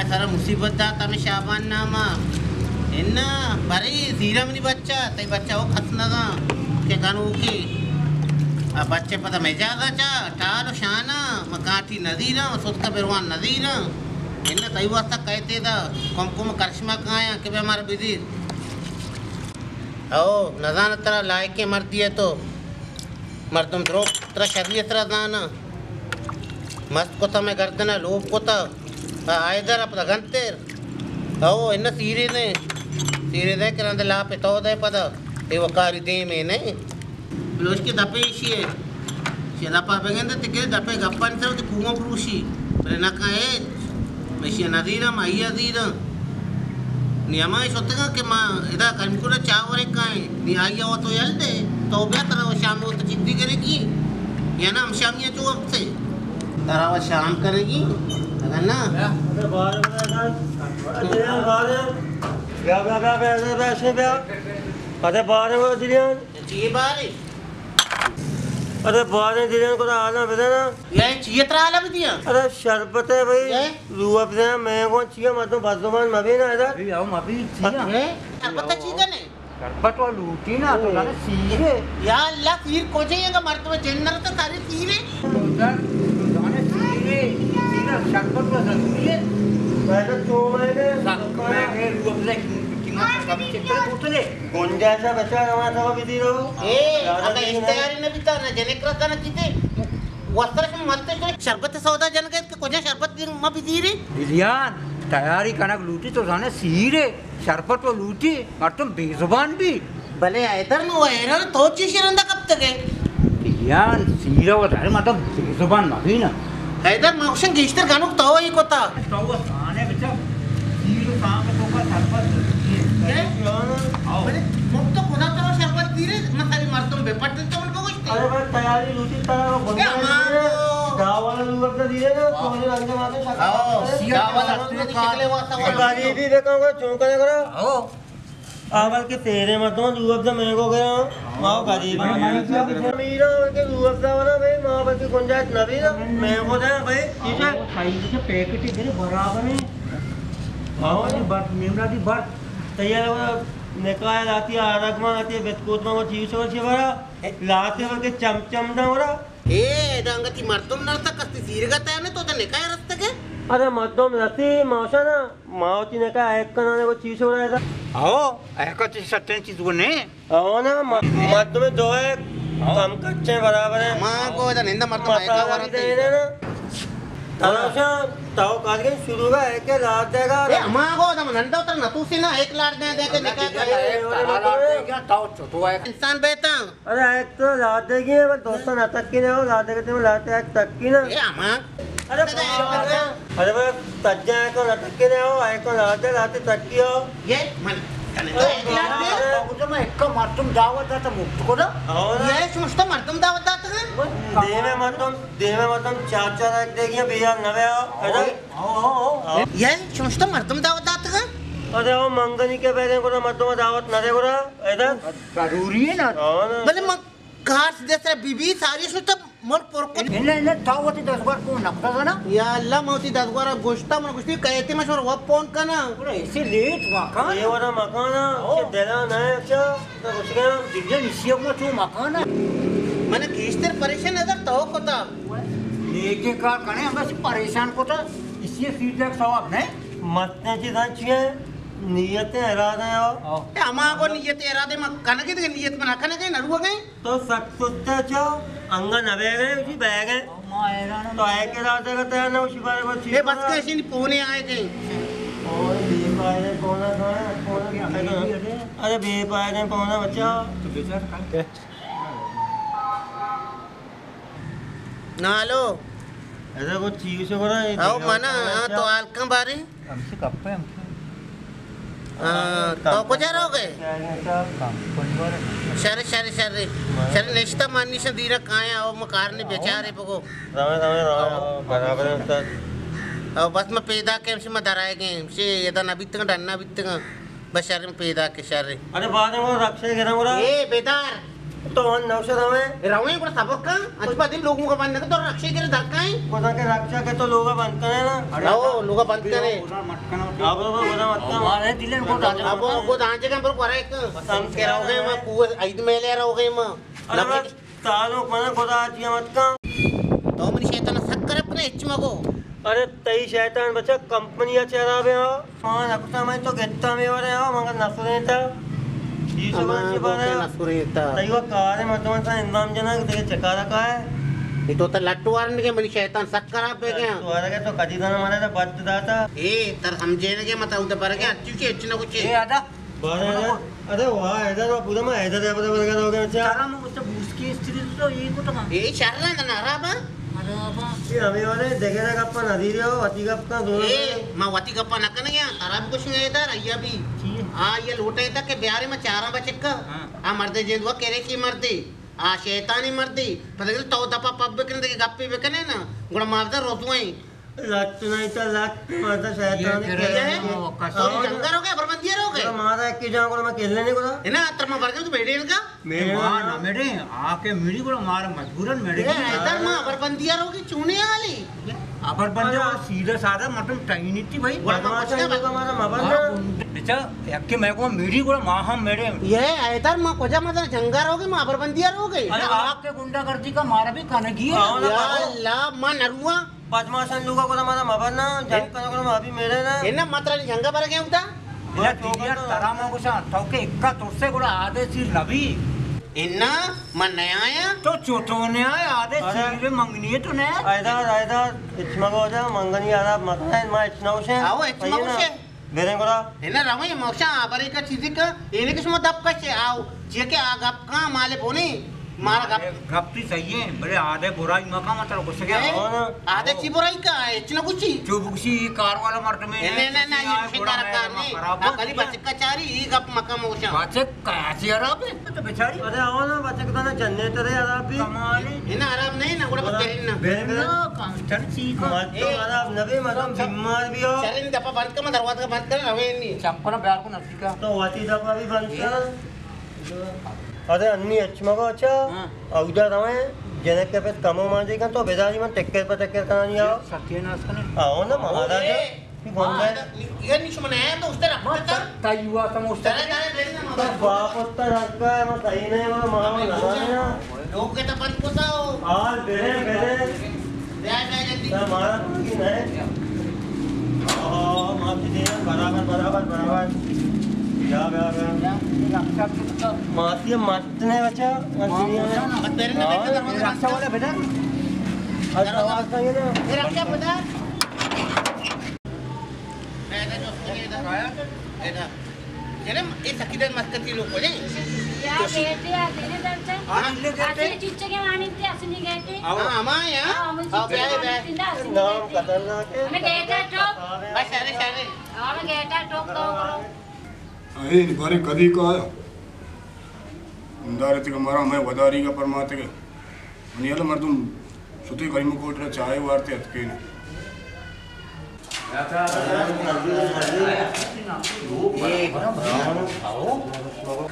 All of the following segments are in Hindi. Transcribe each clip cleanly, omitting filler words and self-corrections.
सारा मुसीबत दाता में शाबान नामा इन्ना बड़ी सीरा में नहीं बच्चा तई बच्चा वो खतना था के कानू की अब बच्चे पता मैं जागा चा टालो शाना मकाठी नदी ना सुध का बेरवान नदी ना इन्ना तई वास्ता कहते था कुमकुम करिश्मा कहाँ के बे हमारा बिदिर ओ नजान तरह लायक के मर दिए तो मर्दम द्रोह तरह शरीय तरह दाना मस्त को था मैं गर्दना लोभ को था आयदर अपना गंतेर ओ इन्ना सीरे दे करंदे ला पे तो दे पदा ये वकारी दे में नहीं लोच के दपे इशी है शेदापा बेगेंदे तिके दपे गप्पन से तो कुआं प्रूशी पर ना कहे मैं नदीरा माइया दीरा नियमा सोतेगा कि माँ इधर कंकुला चावरे काहे नि आइया वो तो यल दे तो बेहतर वो शाम वो तो जिद्दी करेगी या ना हम शामिया जो अब से तारा वो शाम करेगी अगर ना अरे बारे वो दिलियन चाहिए बारे अरे बारे दिलियन को आना बेटा ये चाहिए तरह आला भी दिया अरे शरबत है भाई रूह अपने मैं कौन चाहिए मत तो बदमान मभी ना इधर अभी आओ मभी चाहिए शरबत चाहिए ने शरबत वो लूटी ना तो जाने सीरे या अल्लाह तीर को जाएगा मर्द में जन्नत तो सारी तीरे जाने सीरे शरबत वो जरूरी है मैं तो चो मैंने रूह अपने कभी चक्कर बोतले गुंजा सा बच्चा हमारा सब विधि रहो अगर इस्तेगारी ने भी तो ना जने क्रका ना जीते वस्त्र से मत तो शरबत सौदा जन के कोजा शरबत म भी दी रे बिलियान तैयारी कनक लूटी तो जाने सीरे शरबत वो लूटी और तुम बेजुबान भी भले इधर नो है तो चीज रंदा कब तक है बिलियान सीरे वो धारे मतलब बेजुबान मभी ना इधर मौसम गिस्टर गानुक तो ही कोता तो वो आने बच्चा सीरे काम तो का शरबत आओ मुक्त तो खुदा तो शरबत दी रे मसाली मर्दों बेपट तो उनको कुछ अरे भाई तैयारी लूटी तरह को गुंजा चावल रूह अपने दिए ना सोने रंग माते आओ चावल अपने निकले वाता गाड़ी भी देखोगे चौंकने करो आओ आवल के तेरे मतों रूह अपना मैं को गया माओ गाड़ी भी मीरा के रूह अपना वाला भाई माओ बल्कि गुंजाइश नबी ना मैं को दे भाई ठीक है साइज के पैकेट इधर बराबर है आओ ये बात मेमरा दी बात तैयार हो निकाय लाती है आरगमा लाती है बेतकोत में वो चीज और छिवारा लाते हो के चमचम ना हो रहा ए डांगती मर्दम नरता कस्ती सीरगता है ने तो निकाय रस्ते के अरे मद्दम रती मौसा ना मावती ने कहा एक कनाने वो चीज हो रहा था आओ ऐका चीज सत्य चीज वो ने आओ ना मद्द में दो है कम कच्चे बराबर है मां को इधर निंदा मर्दम आएगा मसाला दे ना तमाशा ताऊ काज के शुरू का है के रात देगा ए मां को दम नंदा उतर नतु से ना एक लाट दे के निकाय क्या ताऊ तो है इंसान बेटा अरे एक तो रात देगी है बस दोस्तों ना तक की ना हो रात देखे तुम लाते एक तक की ना ए मां अरे अरे भाई तज्जा है को लटक के ना हो एक को लाते तक की हो ये मन तो मैं एक मर्दम दावत था मुक्त को ना ये समझता मर्दम दावत दाता है देह में मतम चार चार रख देगी भैया नवे आओ ये समझता मर्दम दावत दाता है अरे वो मंगनी के पहले को ना मतम दावत न दे को ना इधर जरूरी है ना भले मग कार जैसे बीबी सारी सुता मोर पोर को इन्हें तावती 10 बार को नकता था ना या अल्लाह मोती 10 बार गोश्ता मन कुछ कहते मैं शोर वो फोन करना पूरा ऐसे लेट मकान ये वाला मकान है ये देना ना है अच्छा तो कुछ क्या दिल्ली निश्चय को तो मकान है मैंने किस्तर परेशान अगर तो कोता लेके कार कने हम बस परेशान को था इसलिए फीडबैक सवाब नहीं मतने की दांचिए नियतें इरादे हो ए अमा को नियत इरादे में कने के नियत बना कने के नरुआ गए तो सख्त जो अंगन नवे गए उसी बैग है तो आए के रात का तैयार ना उसी बारे में ये बस कैसे नहीं पौने आए गए और बेपाए पौना अरे बेपाए पौना बच्चा ना लो ऐसा कुछ चीज से बना आओ मना तो आलकम बारे हमसे कब पे हमसे तो को जा रहोगे शर नेश्ता माननी से दीरा काया आओ मकार ने बेचारे पको बराबर और बस मैं पैदा के हमसे मैं डराए गए हमसे ये तो नबी तक डरना भी तक बस शर में पैदा के शर अरे बाद में वो रक्षे गिरा बोला ए बेदार तो वन नौशद हमें रावणी को सबक का अच्छा दिन लोगों का बंद तो रक्षे के धक्का है कोता के रक्षा के तो लोग बंद करे ना आओ लोग बंद करे आप लोग बोला मत का मारे दिले को अब को दांचे का पर करे हम के रहोगे मैं कुआ ऐद में ले रहोगे मैं अरे तालो मने कोता आजिया मत का तो मन शैतान सक्कर अपने इच्छा को अरे तई शैतान बच्चा कंपनिया चला बे हो हां लगता मैं तो गेत्ता में हो रहे हो मगर नसरे था ये सब अच्छी बात है नसुरेता तई वो कार में तो सा इंतजाम जना देखे चका रखा है ये तो लट्टू वारन के मन शैतान सक्कर आप पे गया तो आ रहा तो कदी दाना मारे तो बद दाता ए तर समझे ने के मत उधर पर के अच्छी के अच्छी ना कुछ ए आदा अरे वाह इधर वो पूरा मैं इधर बता बता हो गया अच्छा तारा में कुछ बूस की स्थिति तो ये को तो ए शर्रा ना राबा ये अभी वाले देखे ना कप्पा नदी रे हो अति कप का दोनों ए मां वती गप्पा न कन गया तारा भी कुछ नहीं इधर आया भी हां ये लोटे तक के बिहार में चारा बचे का आ मर्दे जेंदवा केरे की मर्दी आ शैतानी मर्दी पता तो दपा पब के के गप्पे बेकने ना गुण मारदा रोतुई लत नहीं तो लत माता शैतान के है और जंगर हो गया बरबंदिया हो गए मारा की जाओ को मैं खेलने नहीं को है ना तर में बरगल तो बैठे इनका मेरे मां ना मेरे आके मेरी को मार मजबूरन मेरे ए इधर मां बरबंदिया रो की चूने वाली अबर बंदे वो सीधा साधा मतलब टाइम नहीं थी भाई बदमाश है हमारा मबन अच्छा एक के मैं को मेरी को मां हम मेरे ये इधर मां कोजा मत जंगर हो गई मां बरबंदिया हो गई अरे आपके गुंडागर्दी का मारा भी कनगी है या अल्लाह मां नरुआ बदमाशन लोगों को हमारा मबन ना जंग को अभी मेरे ना एना मात्र जंगा पर गया उदा ఇలా దివ్యార్ తరామకు సా తోకే ఎక్క తొర్సే కూడా ఆదేశి నవి इन्ना मन नया आया तो चोटोने आए आदे सीरे मंगनी है तूने आयदा इचमा को जा मंगनी आला मत मा इचना उसे आओ इचमा उसे बेरे कोला एना रामय मोक्षा आबरे का चीज का एने के सुम दब कसे आओ जे के आ गप का माले बोनी मारा गप गपती सही है बड़े आधे बुराई मका मतलब कुछ क्या आधे ची बुराई का इचना कुछ चुबुसी कार वाला मर्द में ने ना ये शिकार का नहीं आ कली बचका चारी ई गप मका मोक्षा बच्चे कैसे अरब तो बेचारी अरे आओ ना बच्चे को ना जनरेटर है अरब भी कमाल इना अरब नहीं ना गुड़ा तेरी ना बेरे कांस्टर ची को मत तो अरब नबी मतलब बीमार भी हो चलिन दपा बंद कर दरवाजा का बंद कर हवे नहीं चंपना प्यार को नजदीक का तो वाती दपा भी बंद कर अरे अन्नी अच्छमा को अच्छा औजा रहे जनक के पे कमो मांजेगा तो बेदारी में टेक्कर पर टेक्कर करना नहीं आओ सत्यनाश करने आओ ना महाराज कौन है ये नहीं सुना है तो उससे रखता था तायुआ समोसा तो बाप उत्ता रखा है मैं सही नहीं मैं मामा लगा ना लोग के तो बंद को था हाल बेरे बेरे दे जल्दी हमारा की नहीं माफ दीजिए बराबर या माफिया मत नहीं बचा मत तेरे ने देख कर रक्षा वाला बेटा अच्छा ये ना ये रक्षा बता मैं जो इधर आया इधर जरा ये सकीदर मस्कती लोग बोले या बेटे आ तेरे दर्शन हां ले आते चिच्चे के मानी थे असली गए थे हां हमारे यहां अब बे नाम खतरनाक है हमें गए थे टॉप बस सारे हमें गए थे टॉप तो करो अरे बारे कदी को आयो अंदारती का मारा मैं वदारी का परमाते के अनियल मर्दुम सुती करीम कोट रे चाय वारते अतके ने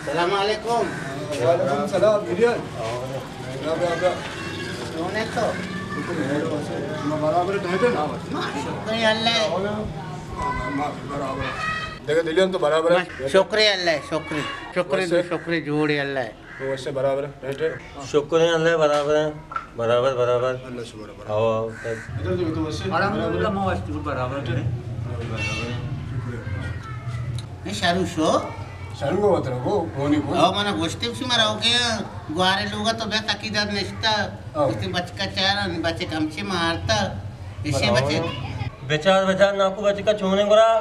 सलाम अलैकुम वालेकुम सलाम गिरियन या सोने तो मैं बराबर ठहरे ना शुक्रिया अल्लाह मां बराबर देखो दिलियन तो बराबर है शुक्रिया अल्लाह शुक्रिया जोड़े अल्लाह तो वैसे बराबर है ठहरे शुक्र है अल्लाह बराबर है बराबर अल्लाह से बराबर आओ इधर देखो तो वैसे अलहमदुलिल्लाह मैं वस्तु बराबर है ये शारू शो शारू को बता रखो कोनी को आओ मना गोष्टी उसी में रहो के ग्वारे लोग तो बे तकीदार निश्ता उसके बचका चार बच्चे कमचे मारता इसे बच्चे बेचार नाकू बच्चे का छूने को रहा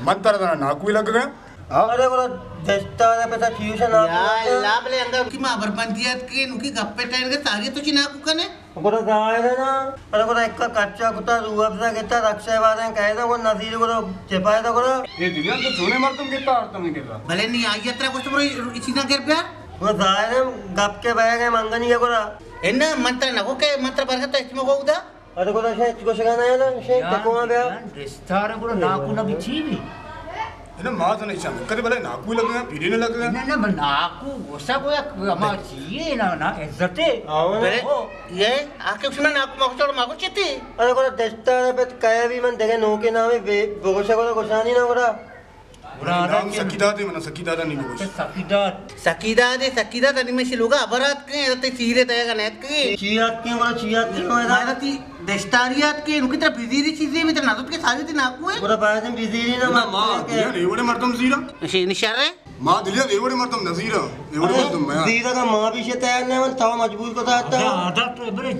मत तरह नाकू लग गया अरे बोला देस्ता रे पैसा ट्यूशन या लाभ ले अंदर की मां बरबंदियत के नुकी गप्पे टाइम के तागे तो चिना को कने बोला गाय है ना अरे बोला एक का कच्चा कुत्ता रूअफ़ज़ा कितना रक्षा वाले कहता वो नजीर को चिपाया था बोला ये दिलियन तो चूने मार तुम कितना और तुम नहीं कर रहा भले नहीं आई यात्रा को तो इचिना कर प्यार वो जाहिर है गप के बैग है मंगनी है बोला एना मंत्र न को के मंत्र पर तो इसमें को उदा अरे बोला शेख को सिखाना है ना शेख को वहां गया रिश्ता रे बोला नाकू ना बिछी भी इन्हें माँ तो नहीं चाहते कभी भले नाकू लग गया फिर नहीं लग गया ना ना नाकू गोसा को अमा चाहिए ना ना इज्जत है अरे ये आके उसने नाकू मगचोड़ मागो चिती अरे को दस्ता पे काय भी मन देखे नो के नाम है गोसा को गोसानी ना कोड़ा नाम सकीदा दे मना सकीदा दा नहीं बोल सकीदा तनी में शिलुगा अबरात के ते सीरे तयगा नेत के चियात के मारा ती दस्तारियात के नुकी तरह बिजीरी चीजें में तरह नादुत के सारी ती नाकू है पूरा बाहर से बिजी ना माँ दिलिया रेवड़े मरतम जीरा निशार है माँ दिलिया रेवड़े मरतम नजीरा रेवड़े मरतम मैं जीरा का माँ भी से तैयार नहीं मन तवा मजबूर को था आधा तो बड़े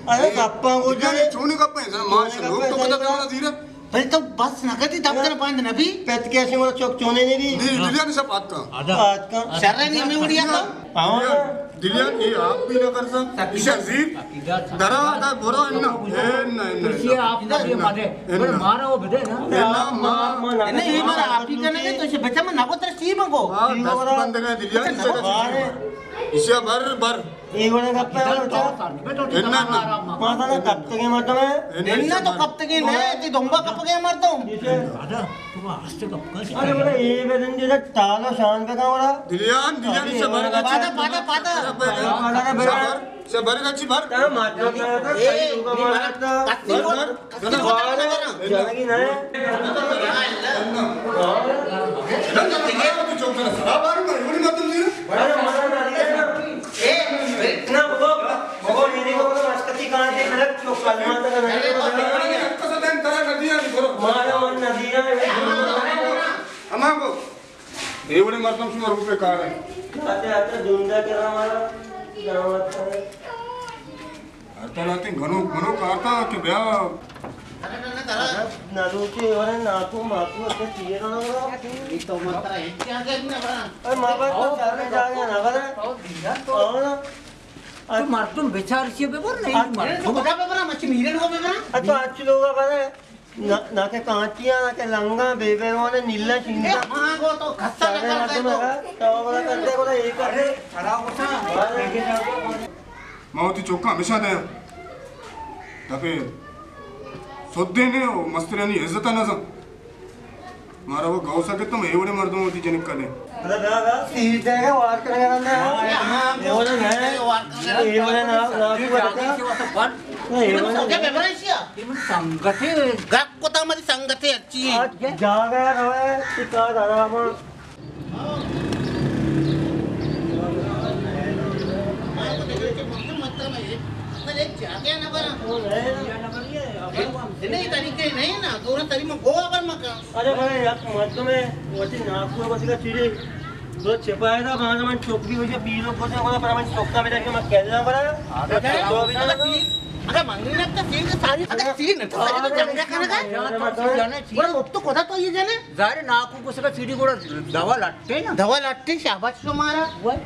अरे गप्पा को दिलिया छोने कब पे सर माँ से लोग तो पता नहीं वाला जीरा भाई तो बस नगदी दब कर पांद नबी पेट के ऐसे वाला चौक चोने नहीं भी दिलिया ने सब बात का आधा आज का शर्र नहीं में उड़िया तो दिलिया ये आप भी न कर सक शजीर डरा था बोरा इन्ना ये आप ना ये मारे पर मारा वो बदे ना नहीं ये मारा आप ही करने तो इसे बच्चा में नाको तरह सी मंगो 10 बंद गए दिलिया इसे भर ये वाला गप्पा है इन्ना माता ना कब तक मत में इन्ना तो कब तक ने ती दोंबा कब के मरता हूं आधा तुम आज तक कब अरे बोले ये बेदन जो टालो शान पे का वाला दिलिया से भर पाता से भर गच्ची भर क्या मारता था ए मारता कत्ती बोल जानेगी ना तू चौक कर सारा बार में एवरी मत जीरा बड़ा मारा ना इतना बगो ये को मस्कती कहां से गलत चौक मारता का नहीं कसं देन करा कर दिया करो मारा मन नदीरा अमा को एवढे मरतम सुमार रुपये कार आहे आते आते धुंडा करा मारा गावात आता नाते घणो काता की ब्या नालूची वाला नाकू माकू असं किए ना ये तो मत रहा है क्या कर ना बड़ा अरे माँ बाप तो चालने जा गया ना बड़ा और ना तो मार तुम बेचार से बेबर नहीं मार तो बड़ा पे बड़ा मच्छी मीरे को पे बड़ा तो आज लोग बड़ा ना के कांटिया ना के लंगा बेबे वाले नीला चिंता हां को तो खस्ता न करते तो बड़ा करते को एक करे खड़ा होता मावती चोक्का हमेशा दे तपे सोद्धे ने मस्तरानी इज्जत ना सा मारा वो गाव सके तुम एवढे मर्दों होती जनिक का दे अरे ना सीट है वार करेगा ना ये वाला है ये वाला ना ना बता ये सौख्या बेबराशिया संगत है गाक कोता मध्ये संगत है अच्छी जा गया रहा टिका दादा हम जागे ना बरा नहीं तरीके नहीं ना दोनों तरी में गोवा पर मका अरे भाई मत में वटी नाकू को का चिड़ी तो छिपाया था वहां से मैं चौकी हुई पीलो को से वाला पर मैं चौका में जाके मैं कह देना पड़ा तो अभी ना अगर मंगनी ने तो सीन सारी अगर सीन है तो सारी तो जमजा करना जाने बड़ा अब तो कोदा तो ये जाने जारे नाकू को सका सीडी को दवा लट्टे ना दवा लट्टी शाबाश तुम्हारा वो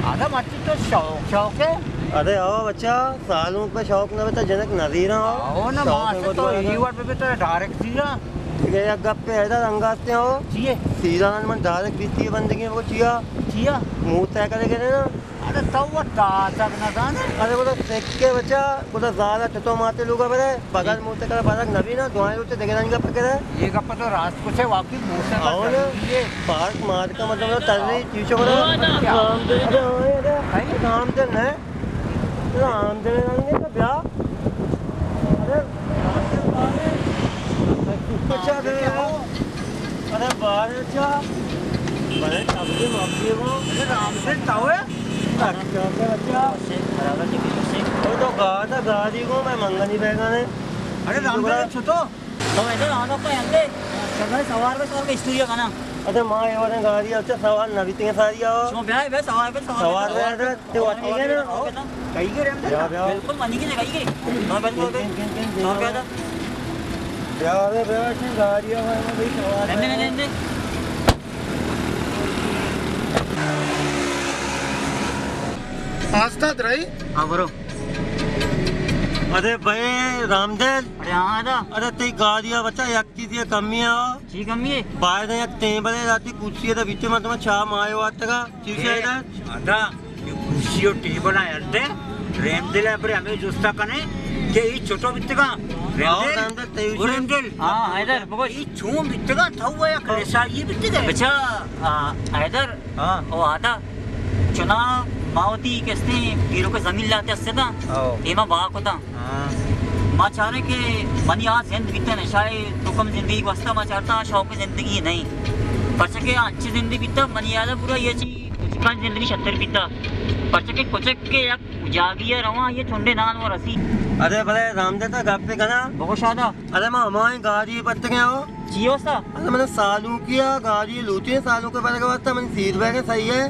आधा मट्टी तो शौक है अरे आओ बच्चा सालों पे शौक ना बता जनक नजीरा आओ ना मां से तो ये वर्ड पे तो डायरेक्ट सीधा गया गप पे ऐसा रंगाते हो चाहिए सीधा मन डायरेक्ट बीती बंदगी को चिया चिया मुंह तय करे ना अरे तो वो ताजा न जाने अरे बोला देख के बच्चा बोला ज़्यादा तो मारते लोग बरे बगल मुँह कर बालक नबी ना दुआएं लोग देखे जाने का पकड़ है ये गप्पा तो रात को से वाकई मोसे और ये पार्क मार का मतलब तर्री चीज़ों को अरे काम तो नहीं राम देने जाएंगे तो ब्याह अरे अच्छा अरे बाहर अच्छा बड़े सबके मौके वो राम से तावे अच्छा वो तो गाड़ी को मैं मंगनी बैगा ने अरे राम से छोटो तो ऐसे आना पे अंदे चल सवार में स्टूडियो का ना अरे माँ ये वाले गाड़ी अच्छा सवाल नवी तीन सारी आओ सो ब्याह बे सवार पे सवाल में तो अच्छी है ना कहीं के रेम ब्याह ब्याह बिल्कुल मनी की जगह की तो बिल्कुल तो क्या था ब्याह अच्छी गाड़ी है भाई सवाल नहीं आस्था रही हां ब्रो अरे भाई रामदेव अरे हां आदा अरे तेरी गाड़ियां बच्चा एक चीज ये कमी है ठीक हम ये बाहर एक टेबल है राती कुर्सी है बीच में तुम्हें छा मायो आता चीज है इधर आधा ये कुर्सी और टेबल है यार रेम दिले पर हमें जुस्ता कने के ई छोटो बित्तगा रेम दिल हां इधर बगो ई छूम बित्तगा थावा या कलेसा ये बित्तगा बच्चा इधर हां ओ आदा चुनाव मावती किसने हीरो को जमीन लाते अससे ना एमा बाक होता मां चाह रहे कि मनी आज जिंदगी बीते नशाए तुकम जिंदगी वास्ता मां चाहता शौक जिंदगी नहीं पर सके अच्छी जिंदगी बीता मनी याद पूरा ये चीज उसका जिंदगी 76 बीता पर सके कुछ के एक जागिया रवा ये ठंडे नान और रसी अरे भले रामदेव का गप पे कहना बहुत शादा अरे मैं हमारी गाड़ी पत्ते गया हो जियो सा अरे मैंने सालों किया गाड़ी लूटी सालों के पहले के वास्ते मैंने सीट बैग सही है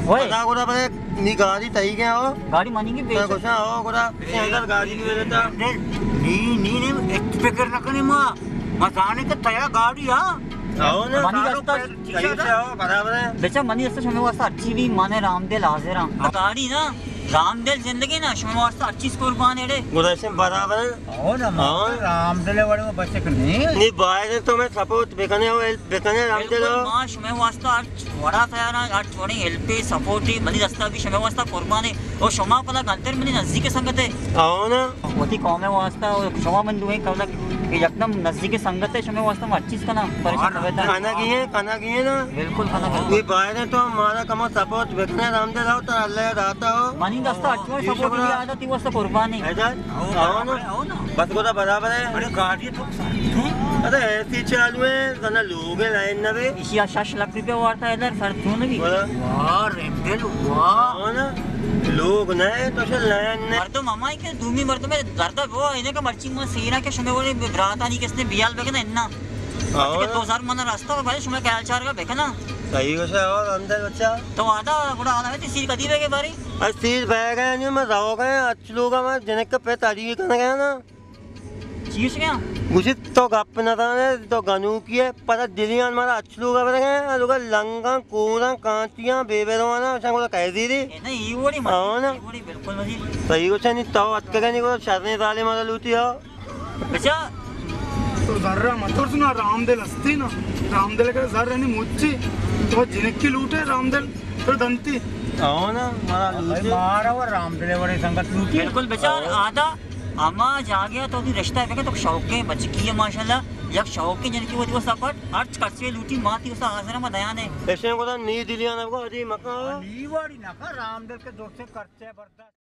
ओए पता कोड़ा भले नी गाड़ी सही गया हो गाड़ी मनी की बेच कुछ हो कोड़ा अंदर गाड़ी की वजह था नी एक्सपेक्ट न कने मां मसाने का तया गाड़ी हां आओ ना मनी रास्ता सही से हो बराबर है बेचा मनी रास्ता शमे वास्ता अच्छी भी माने रामदेल हाजिर हां गाड़ी ना रामदेल जिंदगी ना शमे वास्ता अच्छी स्कोर पाने रे गुरैसे बराबर है हो ना मां राम दिले वाले में बच्चे कने नी बाहर तो मैं सपोर्ट बेकने हो बेकने रामदेव हो मां शमे वास्ता छोड़ा था ना आज छोड़े हेल्प सपोर्ट मनी रास्ता भी शमे वास्ता कुर्बान है और शमा पला गंतर मनी नजदीक के संगत है आओ ना होती कौम में वास्ता और शमा मन दुए कवला कि एकदम नजदीक के संगत है शमे वास्ता में अच्छी का ना परेशान होता है खाना किए ना बिल्कुल खाना ये बाहर तो हमारा कम सपोर्ट बेकने रामदेव हो तो अल्लाह रहता हो मनी रास्ता अच्छा सपोर्ट भी आदत ही वास्ता कुर्बान है इधर आओ ना बस को तो बराबर है अरे गाड़ी तो अरे ऐसी चालू है जना लोग हैं लाइन ना बे इसी 60 लाख रुपया वार्ता इधर सर क्यों नहीं वाह रेम दिल वाह आओ ना लोग नए तो चल लाइन ने मर्दो मामा के दूमी मर्दो में दर्द वो इने का मर्ची में सीरा के शमे वाले बरात आनी किसने बियाल बेके ना इन्ना आओ के 2000 मन रास्ता भाई शमे ख्याल चार का बेके ना सही वैसे और अंदर बच्चा तो आधा बड़ा आधा है तीसरी कदी बेके बारी अस्सी बैग है नहीं मैं जाओ गए अच्छे लोग हमारे जनक का पे तारीफ करने गया ना चीज क्या मुझे तो गप न था तो गनू की है पता दिल्ली हमारा अच्छे लोग अब गए लोग लंगा कोरा कांटियां बेबेरवाना ऐसा को कह दी थी नहीं ये वाली आओ ना ये वाली बिल्कुल मजी सही कुछ नहीं तो अटके नहीं को शरने साले मारा लूटी हो बच्चा तो जर्रा मतलब सुना रामदेल हस्ती ना रामदेल का जर्रा नहीं मुच्ची तो जिनक की लूटे रामदेल तो दंती आओ ना मारा लूटी मारा और राम दिले वाले संगत लूटी बिल्कुल बच्चा आधा अम्मा जा गया तो रिश्ता है तो शौक के बच की है माशाल्लाह यक शौक के जिनकी वो सपट अर्च करसे लूटी माती उस आसरा में दयान है ऐसे को तो नी दिलिया ना को अजी मका नी वाली ना का राम दिल के दोस्त से करते बर्दाश्त